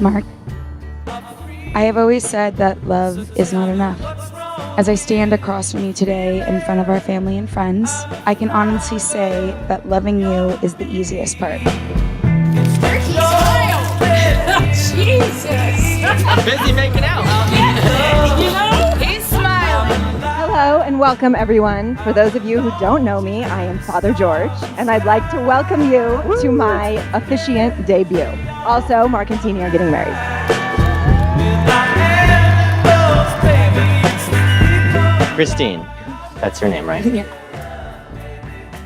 Mark, I have always said that love is not enough. As I stand across from you today in front of our family and friends, I can honestly say that loving you is the easiest part. He smiled. Jesus. Busy making out. You know, he's smiling. Hello and welcome everyone. For those of you who don't know me, I am Father George, and I'd like to welcome you to my officiant debut. Also, Mark and Tini are getting married. Christine, that's her name, right? Yeah.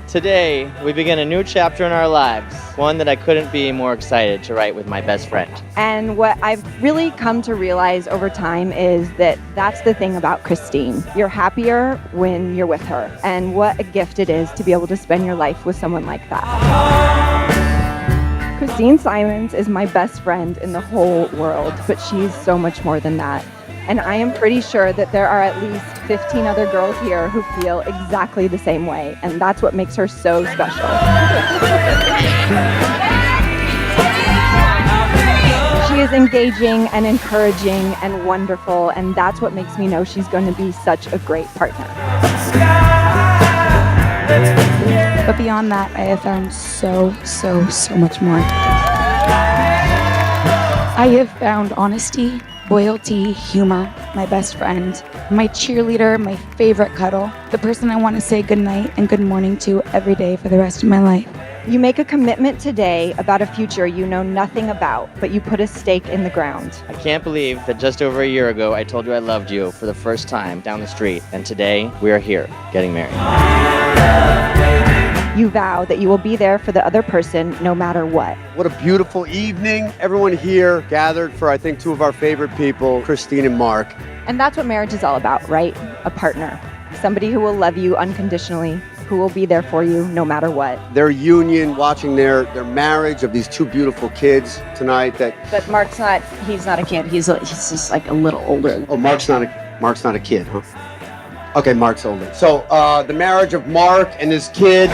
Today, we begin a new chapter in our lives, one that I couldn't be more excited to write with my best friend. And what I've really come to realize over time is that that's the thing about Christine. You're happier when you're with her, and what a gift it is to be able to spend your life with someone like that. Christine Simons is my best friend in the whole world, but she's so much more than that. And I am pretty sure that there are at least 15 other girls here who feel exactly the same way. And that's what makes her so special. She is engaging and encouraging and wonderful. And that's what makes me know she's going to be such a great partner. But beyond that, I have found so much more. I have found honesty, loyalty, humor, my best friend, my cheerleader, my favorite cuddle, the person I want to say goodnight and good morning to every day for the rest of my life. You make a commitment today about a future you know nothing about, but you put a stake in the ground. I can't believe that just over a year ago, I told you I loved you for the first time down the street, and today, we are here, getting married. You vow that you will be there for the other person no matter what. What a beautiful evening. Everyone here gathered for, I think, two of our favorite people, Christine and Mark. And that's what marriage is all about, right? A partner. Somebody who will love you unconditionally, who will be there for you no matter what. Their union, watching their marriage of these two beautiful kids tonight that... But Mark's not, he's not a kid. He's just like a little older. Oh, Mark's not a kid, huh? Okay, Mark's older. So, the marriage of Mark and his kid.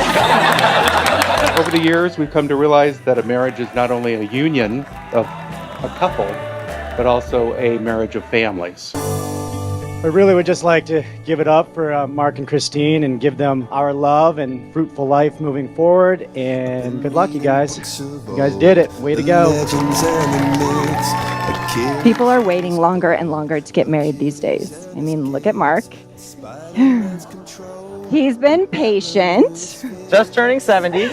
Over the years, we've come to realize that a marriage is not only a union of a couple, but also a marriage of families. I really would just like to give it up for Mark and Christine and give them our love and fruitful life moving forward. And good luck, you guys. You guys did it. Way to go. People are waiting longer and longer to get married these days. I mean, look at Mark. He's been patient, Just turning 70.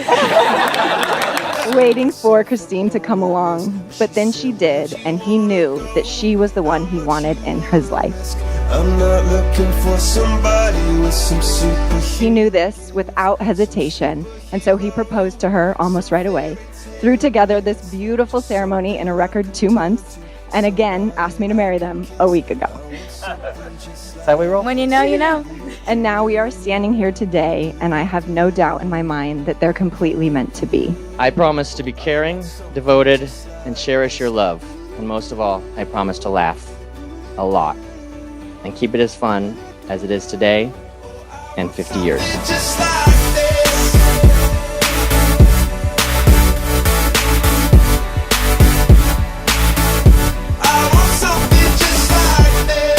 waiting for Christine to come along. But then she did, and he knew that she was the one he wanted in his life. I'm not looking for somebody with some superhuman. He knew this without hesitation, and so he proposed to her almost right away, threw together this beautiful ceremony in a record 2 months, and again asked me to marry them a week ago. Is that we roll? When you know, you know. And now we are standing here today, and I have no doubt in my mind that they're completely meant to be. I promise to be caring, devoted, and cherish your love. And most of all, I promise to laugh a lot and keep it as fun as it is today and 50 years. Just like this. I want something just like this.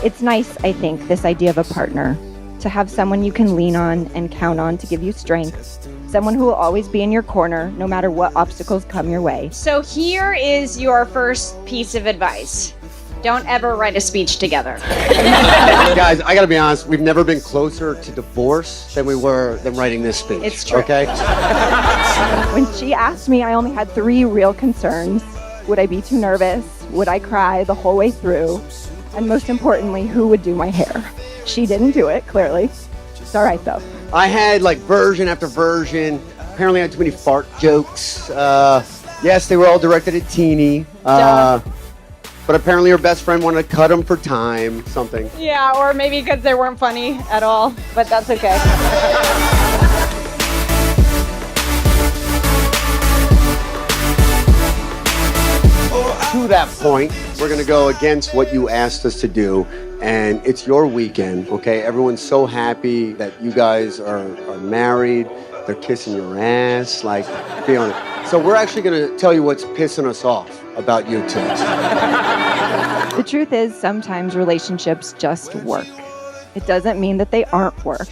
It's nice, I think, this idea of a partner, to have someone you can lean on and count on to give you strength, someone who will always be in your corner no matter what obstacles come your way. So here is your first piece of advice. Don't ever write a speech together. Guys, I gotta be honest, we've never been closer to divorce than we were than writing this speech. It's true. Okay? When she asked me, I only had 3 real concerns. Would I be too nervous? Would I cry the whole way through? And most importantly, who would do my hair? She didn't do it, clearly. It's all right, though. I had like version after version. Apparently I had too many fart jokes. Yes, they were all directed at Teeny. But apparently her best friend wanted to cut them for time, something. Yeah, or maybe because they weren't funny at all, but that's okay. To that point, we're going to go against what you asked us to do and it's your weekend, okay? Everyone's so happy that you guys are married. They're kissing your ass, like, be honest. So we're actually gonna tell you what's pissing us off about you two. The truth is, sometimes relationships just work. It doesn't mean that they aren't work.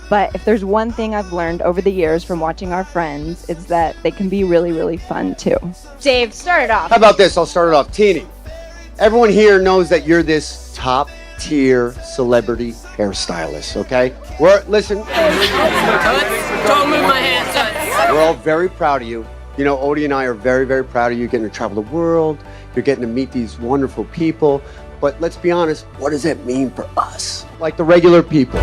But if there's one thing I've learned over the years from watching our friends, it's that they can be really, really fun too. Dave, start it off. How about this? I'll start it off. Teeny, everyone here knows that you're this top-tier celebrity hairstylist, okay? Listen. Don't move my hands, son. We're all very proud of you. You know, Odie and I are very, very proud of you getting to travel the world. You're getting to meet these wonderful people. But let's be honest, what does that mean for us? Like the regular people.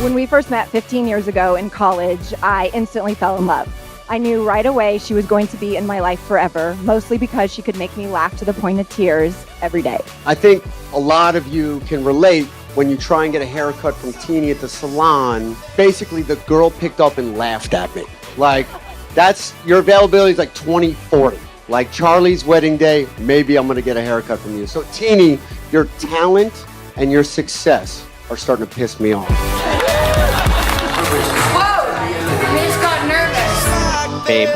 When we first met 15 years ago in college, I instantly fell in love. I knew right away she was going to be in my life forever, mostly because she could make me laugh to the point of tears every day. I think a lot of you can relate when you try and get a haircut from Teeny at the salon. Basically, the girl picked up and laughed at me. Like, that's, your availability is like 20/40. Like Charlie's wedding day, maybe I'm gonna get a haircut from you. So Teeny, your talent and your success are starting to piss me off. Whoa! I just got nervous. Babe,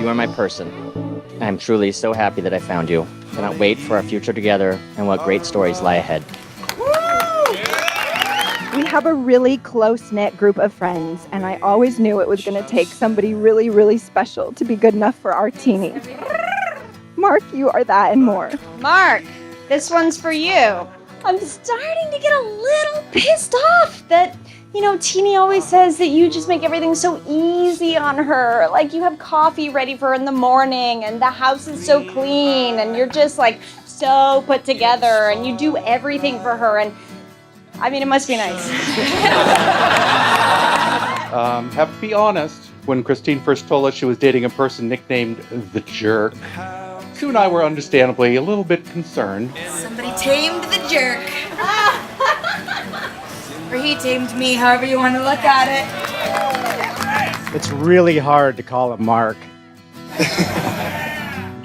you are my person. I am truly so happy that I found you. Cannot wait for our future together and what great stories lie ahead. We have a really close-knit group of friends, and I always knew it was going to take somebody really, really special to be good enough for our Teeny. Mark, you are that and more. Mark, this one's for you. I'm starting to get a little pissed off that, you know, Teeny always says that you just make everything so easy on her. Like, you have coffee ready for her in the morning, and the house is so clean, and you're just, like, so put together, and you do everything for her, and I mean, it must be nice. Have to be honest, when Christine first told us she was dating a person nicknamed The Jerk, Sue and I were understandably a little bit concerned. Somebody tamed the jerk. Or he tamed me, however you want to look at it. It's really hard to call him Mark.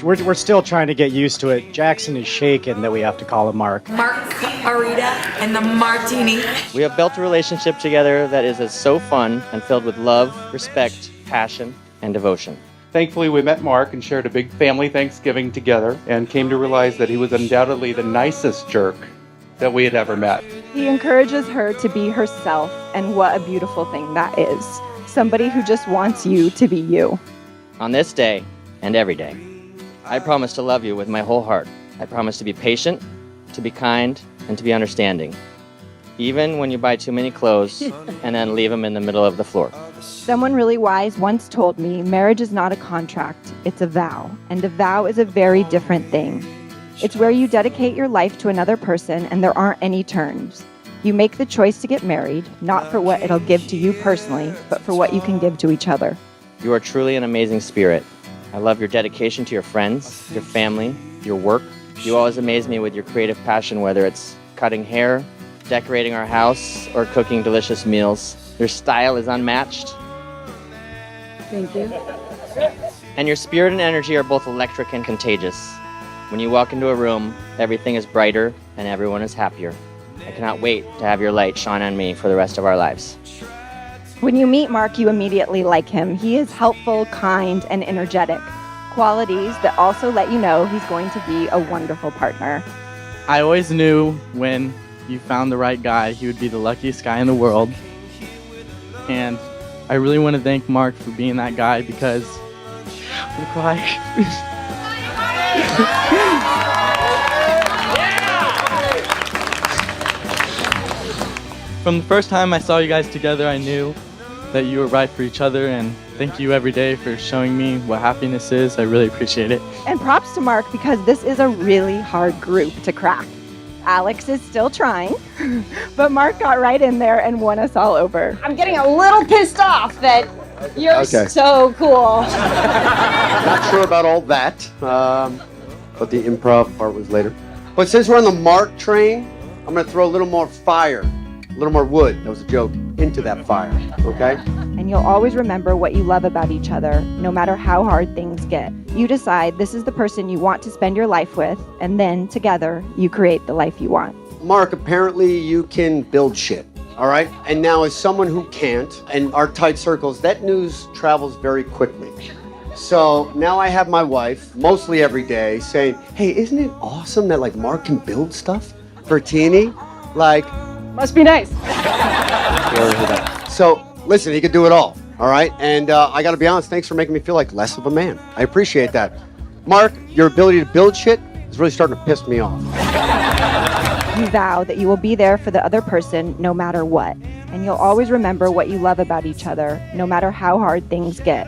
We're still trying to get used to it. Jackson is shaken that we have to call him Mark. Mark, Arita, and the Martini. We have built a relationship together that is so fun and filled with love, respect, passion, and devotion. Thankfully, we met Mark and shared a big family Thanksgiving together and came to realize that he was undoubtedly the nicest jerk that we had ever met. He encourages her to be herself, and what a beautiful thing that is. Somebody who just wants you to be you. On this day and every day, I promise to love you with my whole heart. I promise to be patient, to be kind, and to be understanding. Even when you buy too many clothes and then leave them in the middle of the floor. Someone really wise once told me marriage is not a contract, it's a vow. And a vow is a very different thing. It's where you dedicate your life to another person and there aren't any terms. You make the choice to get married, not for what it'll give to you personally, but for what you can give to each other. You are truly an amazing spirit. I love your dedication to your friends, your family, your work. You always amaze me with your creative passion, whether it's cutting hair, decorating our house, or cooking delicious meals. Your style is unmatched. Thank you. And your spirit and energy are both electric and contagious. When you walk into a room, everything is brighter and everyone is happier. I cannot wait to have your light shine on me for the rest of our lives. When you meet Mark, you immediately like him. He is helpful, kind, and energetic. Qualities that also let you know he's going to be a wonderful partner. I always knew when you found the right guy, he would be the luckiest guy in the world. And I really want to thank Mark for being that guy because I'm gonna cry. From the first time I saw you guys together, I knew that you were right for each other, and thank you every day for showing me what happiness is. I really appreciate it. And props to Mark because this is a really hard group to crack. Alex is still trying, but Mark got right in there and won us all over. I'm getting a little pissed off that you're Okay. so cool. Not sure about all that, but the improv part was later. But since we're on the Mark train, I'm gonna throw a little more fire, a little more wood. That was a joke. into that fire, okay? And you'll always remember what you love about each other, no matter how hard things get. You decide this is the person you want to spend your life with, and then together you create the life you want. Mark, apparently you can build shit, all right? And now as someone who can't, in our tight circles, that news travels very quickly. So now I have my wife, mostly every day, saying, hey, isn't it awesome that like Mark can build stuff for Teeny? Like, Must be nice. so listen, he could do it all right? And I gotta be honest, thanks for making me feel like less of a man. I appreciate that. Mark, your ability to build shit is really starting to piss me off. You vow that you will be there for the other person no matter what. And you'll always remember what you love about each other, no matter how hard things get.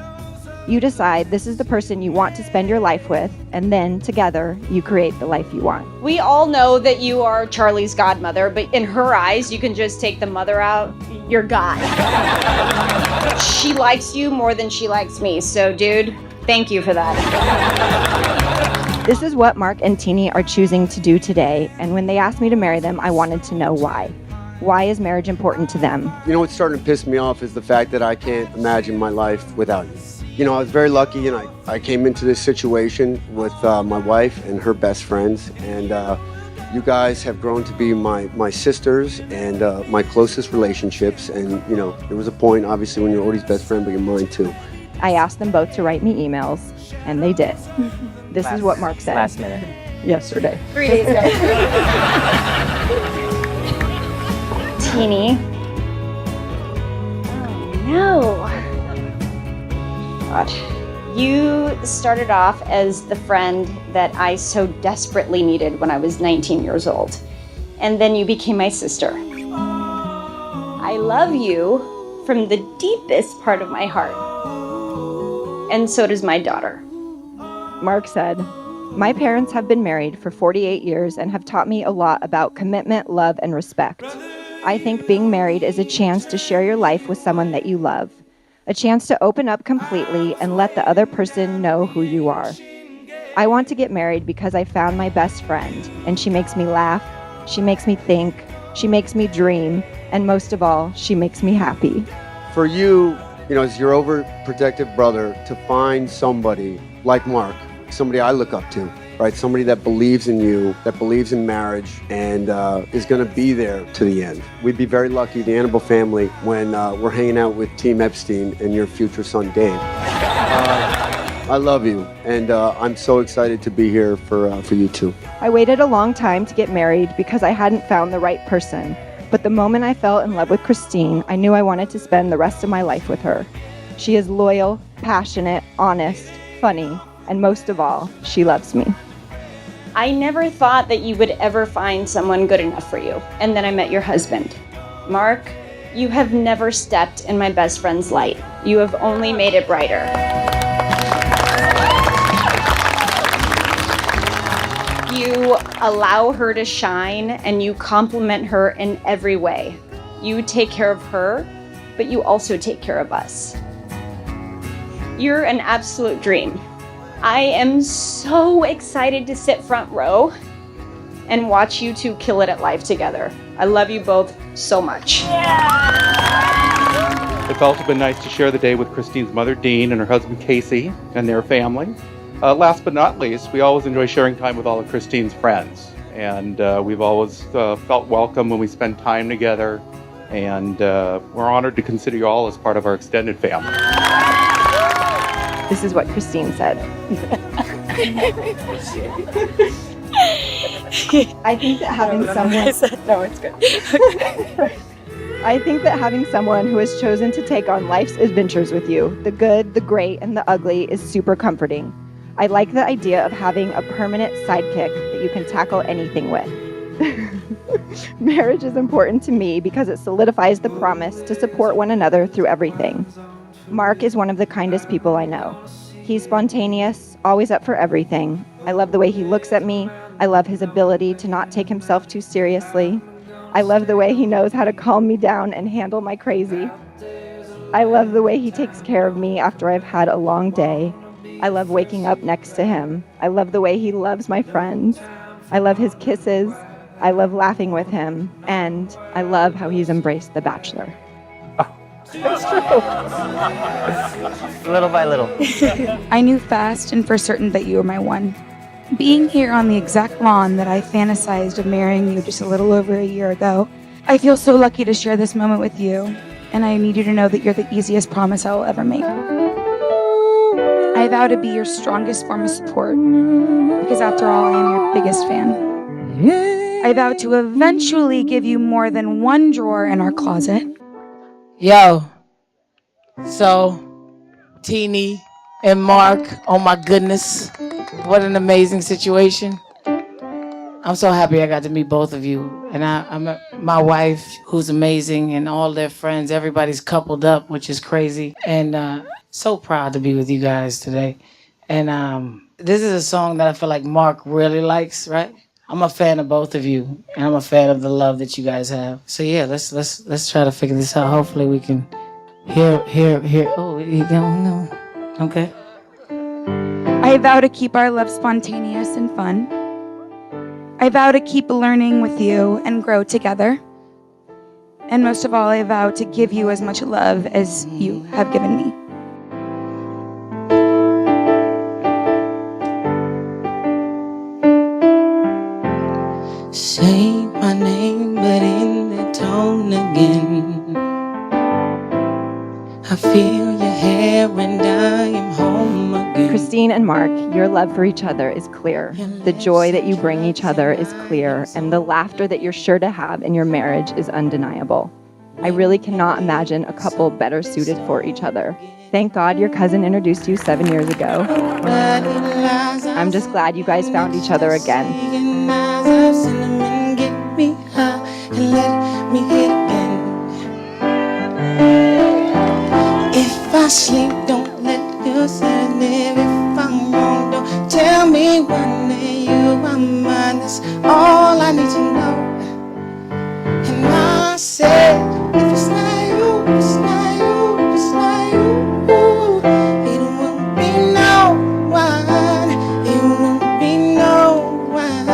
You decide this is the person you want to spend your life with, and then together you create the life you want. We all know that you are Charlie's godmother, but in her eyes, you can just take the mother out. You're God. She likes you more than she likes me. So, dude, thank you for that. This is what Mark and Teeny are choosing to do today, and when they asked me to marry them, I wanted to know why. Why is marriage important to them? You know what's starting to piss me off is the fact that I can't imagine my life without you. You know, I was very lucky, and I came into this situation with my wife and her best friends, and you guys have grown to be my sisters and my closest relationships. And, you know, there was a point, obviously, when you're Odie's best friend, but you're mine too. I asked them both to write me emails, and they did. This is what Mark said. Last minute. Yesterday. 3 days ago. Teeny. Oh, no. God. You started off as the friend that I so desperately needed when I was 19 years old. And then you became my sister. I love you from the deepest part of my heart. And so does my daughter. Mark said, my parents have been married for 48 years and have taught me a lot about commitment, love, and respect. I think being married is a chance to share your life with someone that you love. A chance to open up completely and let the other person know who you are. I want to get married because I found my best friend, and she makes me laugh, she makes me think, she makes me dream, and most of all, she makes me happy. For you, you know, as your overprotective brother, to find somebody like Mark, somebody I look up to, right? Somebody that believes in you, that believes in marriage, and is going to be there to the end. We'd be very lucky, the Annabelle family, when we're hanging out with Team Epstein and your future son, Dave. I love you, and I'm so excited to be here for you too. I waited a long time to get married because I hadn't found the right person. But the moment I fell in love with Christine, I knew I wanted to spend the rest of my life with her. She is loyal, passionate, honest, funny, and most of all, she loves me. I never thought that you would ever find someone good enough for you. And then I met your husband. Mark, you have never stepped in my best friend's light. You have only made it brighter. You allow her to shine and you compliment her in every way. You take care of her, but you also take care of us. You're an absolute dream. I am so excited to sit front row and watch you two kill it at life together. I love you both so much. It's also been nice to share the day with Christine's mother, Dean, and her husband, Casey, and their family. Last but not least, we always enjoy sharing time with all of Christine's friends. And we've always felt welcome when we spend time together. And we're honored to consider you all as part of our extended family. This is what Christine said. I think that having someone... No, it's good. I think that having someone who has chosen to take on life's adventures with you, the good, the great, and the ugly, is super comforting. I like the idea of having a permanent sidekick that you can tackle anything with. Marriage is important to me because it solidifies the promise to support one another through everything. Mark is one of the kindest people I know. He's spontaneous, always up for everything. I love the way he looks at me. I love his ability to not take himself too seriously. I love the way he knows how to calm me down and handle my crazy. I love the way he takes care of me after I've had a long day. I love waking up next to him. I love the way he loves my friends. I love his kisses. I love laughing with him. And I love how he's embraced The Bachelor. It's true. Little by little. I knew fast and for certain that you were my one. Being here on the exact lawn that I fantasized of marrying you just a little over a year ago, I feel so lucky to share this moment with you, and I need you to know that you're the easiest promise I will ever make. I vow to be your strongest form of support, because after all, I am your biggest fan. I vow to eventually give you more than one drawer in our closet. Yo, so Teeny and Mark, oh my goodness, what an amazing situation. I'm so happy I got to meet both of you. And my wife, who's amazing, and all their friends, everybody's coupled up, which is crazy. And so proud to be with you guys today. And this is a song that I feel like Mark really likes, right? I'm a fan of both of you, and I'm a fan of the love that you guys have. So yeah, let's try to figure this out. Hopefully we can hear. Oh, you don't know. Okay. I vow to keep our love spontaneous and fun. I vow to keep learning with you and grow together. And most of all, I vow to give you as much love as you have given me. Say my name, but in the tone again. I feel your hair and I am home again. Christine and Mark, your love for each other is clear. The joy that you bring each other is clear, and the laughter that you're sure to have in your marriage is undeniable. I really cannot imagine a couple better suited for each other. Thank God your cousin introduced you 7 years ago. I'm just glad you guys found each other again. If I sleep, don't let yourself live. If I'm wrong, don't tell me one day you are mine. That's all I need to know. And I said, if it's not you, it's not you, it's not you. It won't be no one. It won't be no one.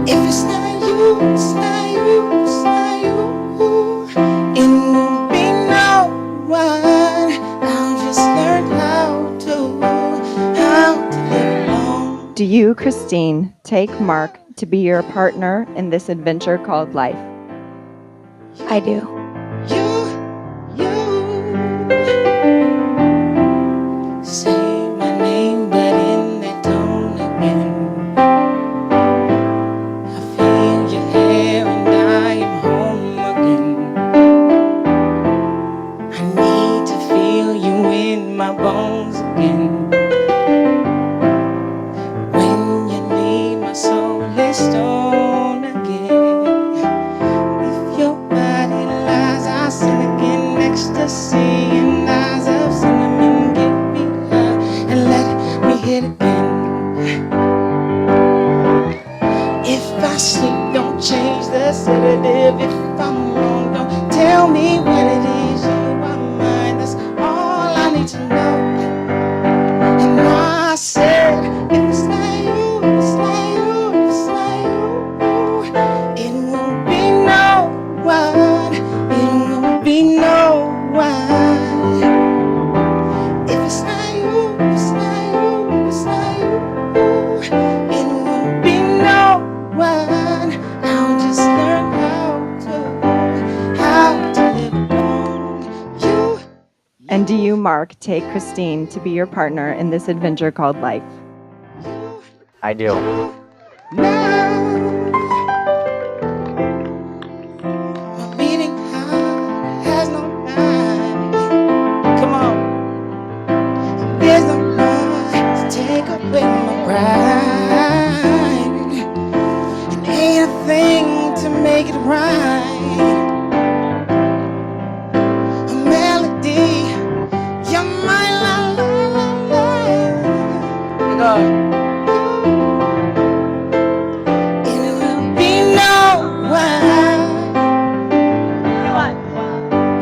If it's not you, it's not you, it's not you. It won't be no one. I'll just learn how to live alone. Do you, Christine, take Mark to be your partner in this adventure called life? I do. Say my name, but in that tone again. I feel your hair and I am home again. I need to feel you in my bones again. When you leave, my soul is stone again. If your body lies, I'll sin again. Ecstasy and eyes of cinnamon, get me high and let me hit again. If I sleep, don't change the sedative. If I'm wrong, don't tell me what it is. You are mine, that's all I need to know. And I said, if it's not you, it's not you, it's not you. It won't be no one. It won't be no one. If it's not you, it's not you, it's not you. It won't be no one. I'll just learn how to live alone. You. And do you, Mark, take Christine to be your partner in this adventure called life? I do. My beating heart has no mind. Come on. There's no one to take away my pride. And ain't a thing to make it right. A melody, you're my love. It will be no one.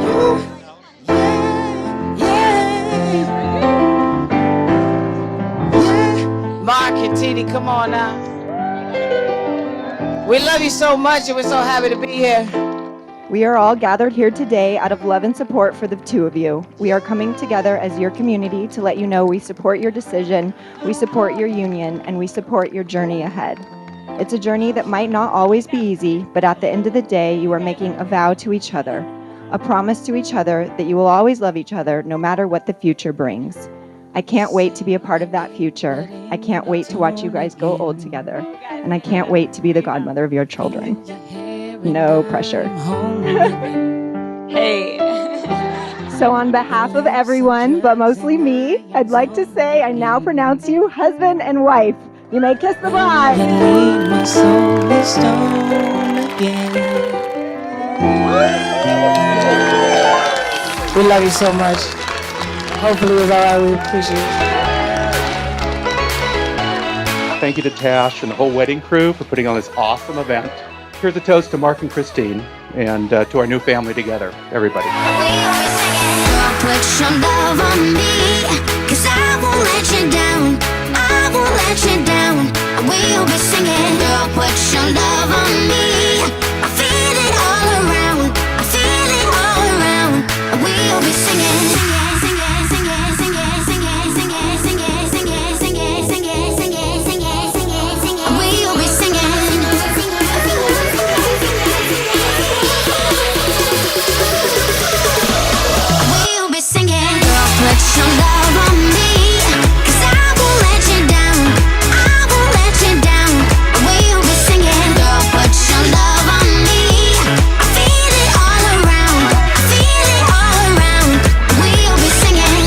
You, yeah. Mark and Titi, come on now. We love you so much and we're so happy to be here. We are all gathered here today out of love and support for the two of you. We are coming together as your community to let you know we support your decision, we support your union, and we support your journey ahead. It's a journey that might not always be easy, but at the end of the day, you are making a vow to each other, a promise to each other that you will always love each other no matter what the future brings. I can't wait to be a part of that future. I can't wait to watch you guys go old together, and I can't wait to be the godmother of your children. No pressure. Hey. So on behalf of everyone, but mostly me, I'd like to say I now pronounce you husband and wife. You may kiss the bride. My soul is stone again. We love you so much. Hopefully it was all right. We appreciate it. Thank you to Tash and the whole wedding crew for putting on this awesome event. Here's a toast to Mark and Christine and to our new family together. Everybody. Put your love on me, 'cause I won't let you down. I won't let you down. We'll be singing. Girl, put your love on me. I feel it all around. I feel it all around. We'll be singing. Put your love on me, 'cause I won't let you down. I won't let you down. We'll be singing. Girl, put your love on me. I feel it all around. I feel it all around. We'll be singing.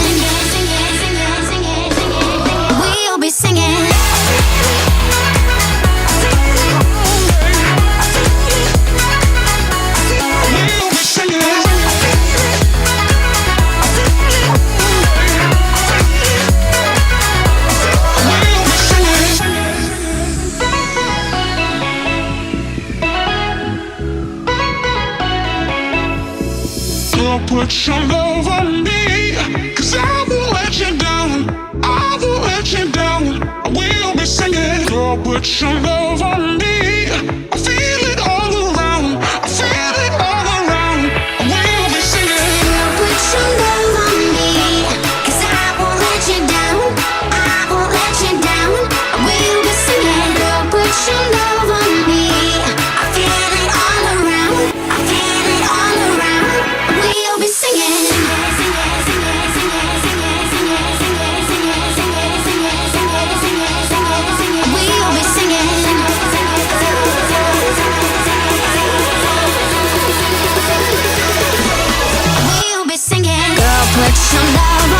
We'll be singing. Put your love on me, 'cause I won't let you down. I won't let you down. We'll be singing. Girl, put your love on me. I feel it all around. I feel it all around. We'll be singing. Girl, put your love on me, 'cause I won't let you down. I won't let you down. We'll be singing. Girl, put your love on me. I feel it all around. I feel it all around. We'll be singing. We'll be singing. We'll be singing. Girl, put your love